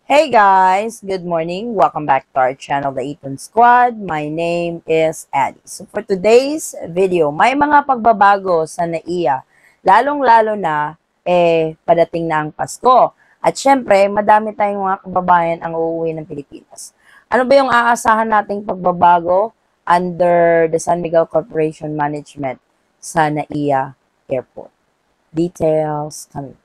Hey guys, good morning. Welcome back to our channel, The Eton Squad. My name is Addie. So for today's video, may mga pagbabago sa NAIA. Lalong-lalo na, padating na ang Pasko. At syempre, madami tayong mga kababayan ang uuwi ng Pilipinas. Ano ba yung aasahan nating pagbabago under the San Miguel Corporation Management sa NAIA Airport? Details coming back.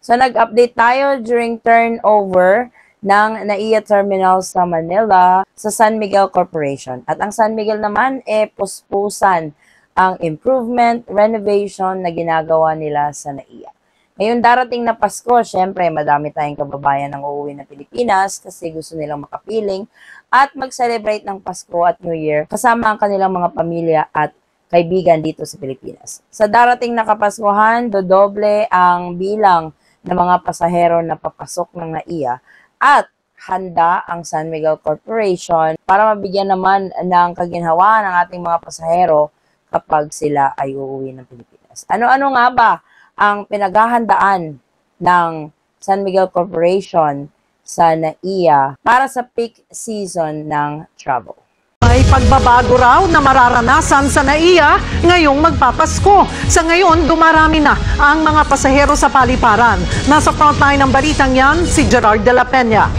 So, nag-update tayo during turnover ng NAIA Terminal sa Manila sa San Miguel Corporation. At ang San Miguel naman, puspusan ang improvement, renovation na ginagawa nila sa NAIA. Ngayon, darating na Pasko, syempre, madami tayong kababayan ng uuwi ng Pilipinas kasi gusto nilang makapiling at mag-celebrate ng Pasko at New Year kasama ang kanilang mga pamilya at kaibigan dito sa Pilipinas. Sa darating na Kapaskuhan, dodoble ang bilang ng mga pasahero na papasok ng NAIA at handa ang San Miguel Corporation para mabigyan naman ng kaginhawaan ng ating mga pasahero kapag sila ay uuwi ng Pilipinas. Ano-ano nga ba ang pinaghahandaan ng San Miguel Corporation sa NAIA para sa peak season ng travel? May pagbabago raw na mararanasan sa NAIA ngayong magpapasko. Sa ngayon, dumarami na ang mga pasahero sa paliparan. Nasa frontline ng balitang yan, si Gerard de la Peña.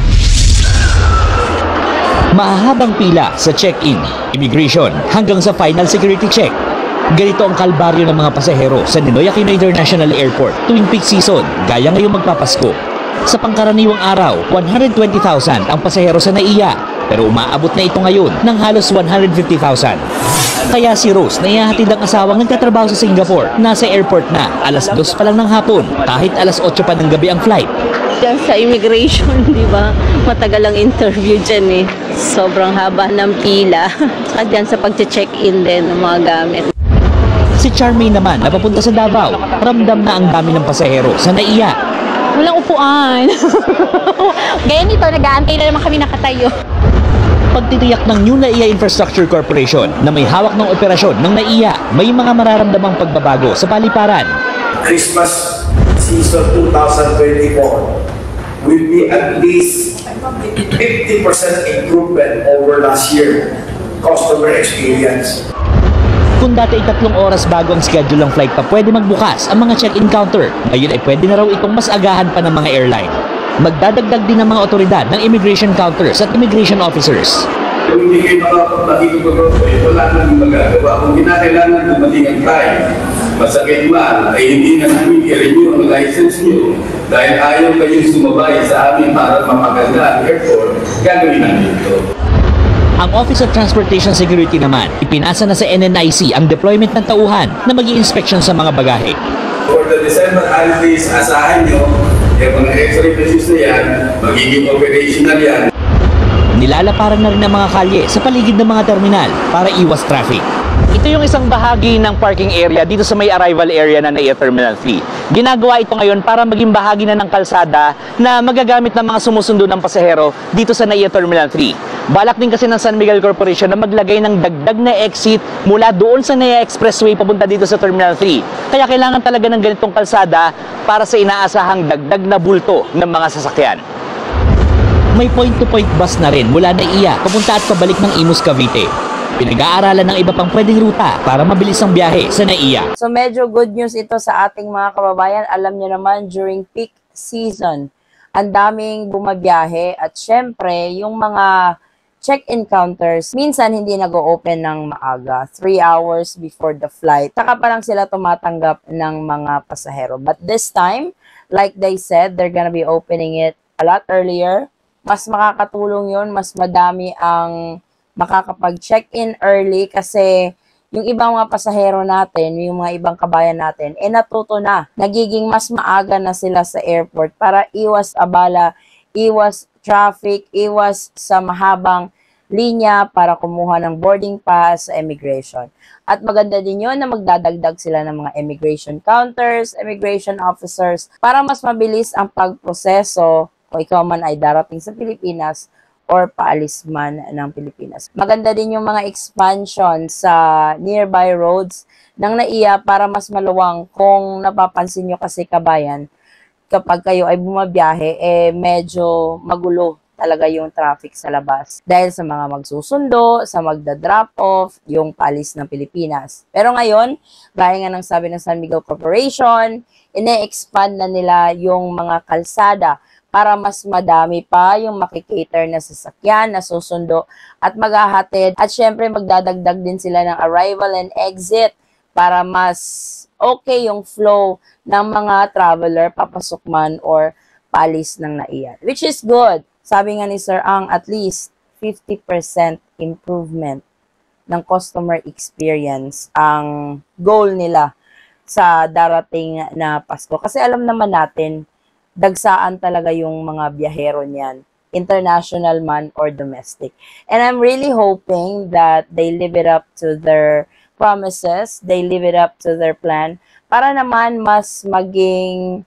Mahahabang pila sa check-in, immigration, hanggang sa final security check. Ganito ang kalbaryo ng mga pasahero sa Ninoy Aquino International Airport tuwing peak season, gaya ngayong magpapasko. Sa pangkaraniwang araw, 120,000 ang pasahero sa NAIA. Pero umaabot na ito ngayon ng halos 150,000. Kaya si Rose na ihahatid ang asawang nagtatrabaho sa Singapore, nasa airport na, alas 2 pa lang ng hapon, kahit alas 8 pa ng gabi ang flight. Diyan sa immigration, di ba? Matagal ang interview dyan eh. Sobrang haba ng pila. At diyan sa pag-check-in din ng mga gamit. Si Charmaine naman, napapunta sa Davao, ramdam na ang dami ng pasahero sa NAIA. Walang upuan. Gaya nito, nag-aantay na naman kami nakatayo. Pagtitiyak ng New NAIA Infrastructure Corporation na may hawak ng operasyon ng NAIA, may mga mararamdamang pagbabago sa paliparan. Christmas season 2024 will be at least 50% improvement over last year customer experience. Kung dati ay 3 oras bago ang schedule ng flight pa pwede magbukas ang mga check-in counter, ngayon ay pwede na raw itong mas agahan pa ng mga airline. Magdadagdag din ng mga otoridad ng immigration counters at immigration officers. Kung hindi kayo makapagpakito ko wala nang magagawa. Kung kinakailangan dumating ang flight, masakit man, ay hindi na namin i-renew ang license nyo dahil ayaw kayong sumabay sa amin para mapaganda ang airport, gagawin namin ito. Ang Office of Transportation Security naman, ipinasa na sa NNIC ang deployment ng tauhan na mag-i-inspection sa mga bagahe. For the December holidays, asahan nyo, yung mga x-ray machines na yan, magiging operational yan. Nilalaparan na rin ang mga kalye sa paligid ng mga terminal para iwas traffic. Ito yung isang bahagi ng parking area dito sa may arrival area na NAIA Terminal 3. Ginagawa ito ngayon para maging bahagi na ng kalsada na magagamit ng mga sumusundo ng pasahero dito sa NAIA Terminal 3. Balak din kasi ng San Miguel Corporation na maglagay ng dagdag na exit mula doon sa NAIA Expressway papunta dito sa Terminal 3. Kaya kailangan talaga ng ganitong kalsada para sa inaasahang dagdag na bulto ng mga sasakyan. May point-to-point bus na rin mula NAIA papunta at pabalik ng Imus, Cavite. Pinag-aaralan ng iba pang pwedeng ruta para mabilis ang biyahe sa NAIA. So medyo good news ito sa ating mga kababayan. Alam niyo naman, during peak season, ang daming bumabiyahe at syempre, yung mga check-in counters, minsan hindi nag-o-open ng maaga, 3 hours before the flight. Saka pa lang sila tumatanggap ng mga pasahero. But this time, like they said, they're gonna be opening it a lot earlier. Mas makakatulong yun, mas madami ang makakapag-check-in early kasi yung ibang mga pasahero natin, yung mga ibang kabayan natin, natuto na. Nagiging mas maaga na sila sa airport para iwas abala, iwas traffic, iwas sa mahabang linya para kumuha ng boarding pass sa immigration. At maganda din yun na magdadagdag sila ng mga immigration counters, immigration officers para mas mabilis ang pagproseso o ikaw man ay darating sa Pilipinas or paalis man ng Pilipinas. Maganda din yung mga expansion sa nearby roads ng NAIA para mas maluwang. Kung napapansin nyo kasi kabayan, kapag kayo ay bumabiyahe, medyo magulo talaga yung traffic sa labas. Dahil sa mga magsusundo, sa magda-drop off, yung paalis ng Pilipinas. Pero ngayon, gaya nga ng sabi ng San Miguel Corporation, ine-expand na nila yung mga kalsada para mas madami pa yung makikater na sasakyan, na susundo at maghahatid. At syempre, magdadagdag din sila ng arrival and exit para mas okay yung flow ng mga traveler, papasok man or paalis ng NAIA. Which is good. Sabi nga ni Sir Ang, at least 50% improvement ng customer experience ang goal nila sa darating na Pasko. Kasi alam naman natin, dagsaan talaga yung mga biyahero niyan, international man or domestic. And I'm really hoping that they live it up to their promises, they live it up to their plan, para naman mas maging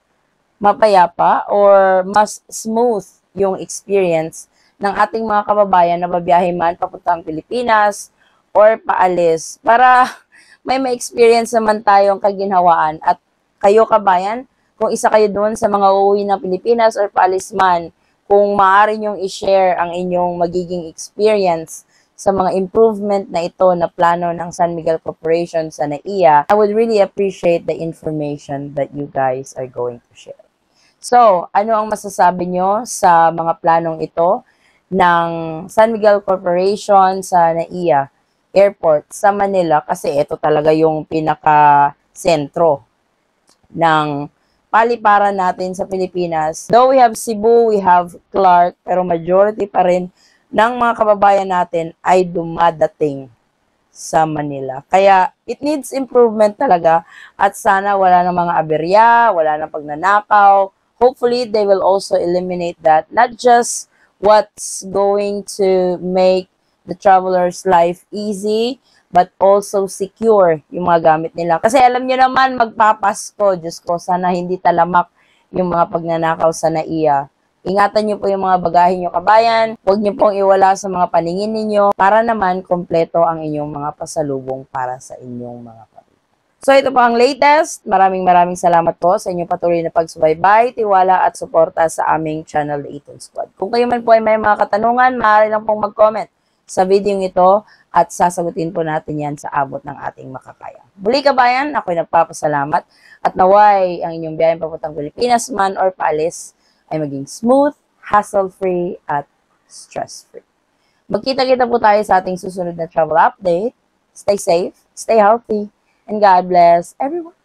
mapayapa or mas smooth yung experience ng ating mga kababayan na babiyahe man papuntang Pilipinas or paalis, para may ma-experience naman tayong kaginhawaan. At kayo kabayan, kung isa kayo doon sa mga uuwi ng Pilipinas or paalis man, kung maaari nyong i-share ang inyong magiging experience sa mga improvement na ito na plano ng San Miguel Corporation sa NAIA, I would really appreciate the information that you guys are going to share. So, ano ang masasabi nyo sa mga planong ito ng San Miguel Corporation sa NAIA Airport sa Manila? Kasi ito talaga yung pinaka-sentro ng paliparan natin sa Pilipinas. Though we have Cebu, we have Clark, pero majority pa rin ng mga kababayan natin ay dumadating sa Manila. Kaya it needs improvement talaga at sana wala ng mga aberya, wala ng pagnanakaw. Hopefully, they will also eliminate that. Not just what's going to make the traveler's life easy, but also secure yung mga gamit nila. Kasi alam nyo naman, magpapasko, Diyos ko, sana hindi talamak yung mga pagnanakaw sa NAIA. Ingatan nyo po yung mga bagahe nyo kabayan, huwag nyo pong iwala sa mga paningin ninyo para naman kompleto ang inyong mga pasalubong para sa inyong mga pamilya. So ito po ang latest. Maraming salamat po sa inyong patuloy na pagsubaybay, tiwala at suporta sa aming channel, The Eton Squad. Kung kayo man po ay may mga katanungan, maaari lang pong mag-comment sa video ito at sasagutin po natin yan sa abot ng ating makakaya. Muli kabayan, ako'y nagpapasalamat at naway ang inyong biyayang papuntang Pilipinas man or paalis ay maging smooth, hassle-free at stress-free. Magkita-kita po tayo sa ating susunod na travel update. Stay safe, stay healthy, and God bless everyone.